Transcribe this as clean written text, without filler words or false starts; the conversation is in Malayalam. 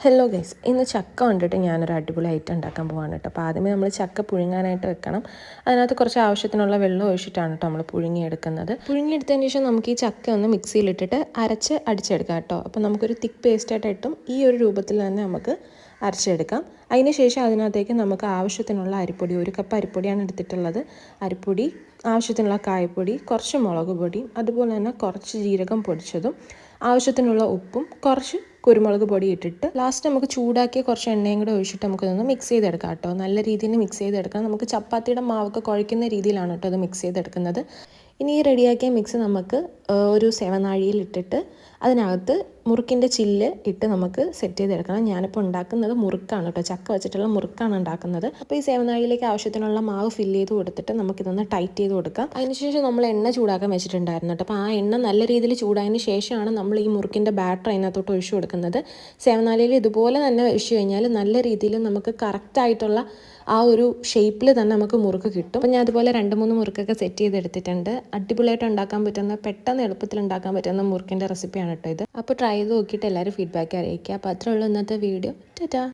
ഹലോ ഗൈസ്, ഇന്ന് ചക്ക കൊണ്ടിട്ട് ഞാനൊരു അടിപൊളി ഐറ്റം ഉണ്ടാക്കാൻ പോവാണ് കേട്ടോ. അപ്പോൾ ആദ്യമേ നമ്മൾ ചക്ക പുഴുങ്ങാനായിട്ട് വെക്കണം. അതിനകത്ത് കുറച്ച് ആവശ്യത്തിനുള്ള വെള്ളം ഒഴിച്ചിട്ടാണ് കേട്ടോ നമ്മൾ പുഴുങ്ങിയെടുക്കുന്നത്. പുഴുങ്ങിയെടുത്തതിന് ശേഷം നമുക്ക് ഈ ചക്ക ഒന്ന് മിക്സിയിലിട്ടിട്ട് അടിച്ചെടുക്കാം കേട്ടോ. അപ്പോൾ നമുക്കൊരു തിക്ക് പേസ്റ്റായിട്ട് ഇട്ടും ഈ ഒരു രൂപത്തിൽ തന്നെ നമുക്ക് അരച്ചെടുക്കാം. അതിന് ശേഷം അതിനകത്തേക്ക് നമുക്ക് ആവശ്യത്തിനുള്ള അരിപ്പൊടി, 1 കപ്പ് അരിപ്പൊടിയാണ് എടുത്തിട്ടുള്ളത്. അരിപ്പൊടി, ആവശ്യത്തിനുള്ള കായപ്പൊടി, കുറച്ച് മുളക് പൊടിയും അതുപോലെ തന്നെ കുറച്ച് ജീരകം പൊടിച്ചതും, ആവശ്യത്തിനുള്ള ഉപ്പും കുറച്ച് കുരുമുളക് പൊടി ഇട്ടിട്ട് ലാസ്റ്റ് നമുക്ക് ചൂടാക്കിയ കുറച്ച് എണ്ണയും കൂടെ ഒഴിച്ചിട്ട് നമുക്കിതൊന്ന് മിക്സ് ചെയ്തെടുക്കാം കേട്ടോ. നല്ല രീതിയിൽ മിക്സ് ചെയ്തെടുക്കാം. നമുക്ക് ചപ്പാത്തിയുടെ മാവൊക്കെ കുഴയ്ക്കുന്ന രീതിയിലാണ് കേട്ടോ അത് മിക്സ് ചെയ്തെടുക്കുന്നത്. ഇനി ഈ റെഡിയാക്കിയ മിക്സ് നമുക്ക് ഒരു സേവനാഴിയിൽ ഇട്ടിട്ട് അതിനകത്ത് മുറുക്കിൻ്റെ ചില്ല് ഇട്ട് നമുക്ക് സെറ്റ് ചെയ്തെടുക്കണം. ഞാനിപ്പോൾ ഉണ്ടാക്കുന്നത് മുറുക്കാണ് കേട്ടോ, ചക്ക വെച്ചിട്ടുള്ള മുറുക്കാണ് ഉണ്ടാക്കുന്നത്. അപ്പോൾ ഈ സേവനാഴിയിലേക്ക് ആവശ്യത്തിനുള്ള മാവ് ഫില്ല് ചെയ്ത് കൊടുത്തിട്ട് നമുക്കിതൊന്ന് ടൈറ്റ് ചെയ്ത് കൊടുക്കാം. അതിനുശേഷം നമ്മൾ എണ്ണ ചൂടാക്കാൻ വെച്ചിട്ടുണ്ടായിരുന്നു കേട്ടോ. അപ്പോൾ ആ എണ്ണ നല്ല രീതിയിൽ ചൂടായതിന് ശേഷമാണ് നമ്മൾ ഈ മുറുക്കിൻ്റെ ബാറ്റർ അതിനകത്തോട്ട് ഒഴിച്ചു കൊടുക്കുന്നത്. സേവനാഴിയിൽ ഇതുപോലെ തന്നെ ഒഴിച്ചു കഴിഞ്ഞാൽ നല്ല രീതിയിൽ നമുക്ക് കറക്റ്റായിട്ടുള്ള ആ ഒരു ഷേപ്പിൽ തന്നെ നമുക്ക് മുറുക്ക് കിട്ടും. അപ്പോൾ ഞാൻ അതുപോലെ 2-3 മുറുക്കൊക്കെ സെറ്റ് ചെയ്തെടുത്തിട്ടുണ്ട്. അടിപൊളിയായിട്ട് ഉണ്ടാക്കാൻ പറ്റുന്ന, പെട്ടെന്ന് എളുപ്പത്തിൽ ഉണ്ടാക്കാൻ പറ്റുന്ന മുറുക്കിൻ്റെ റെസിപ്പിയാണ് കേട്ടോ ഇത്. അപ്പോൾ ട്രൈ ചെയ്ത് നോക്കിയിട്ട് എല്ലാവരും ഫീഡ്ബാക്ക് അറിയിക്കുക. അപ്പോൾ അത്രേ ഉള്ളൂ ഇന്നത്തെ വീഡിയോ. ടാറ്റാ.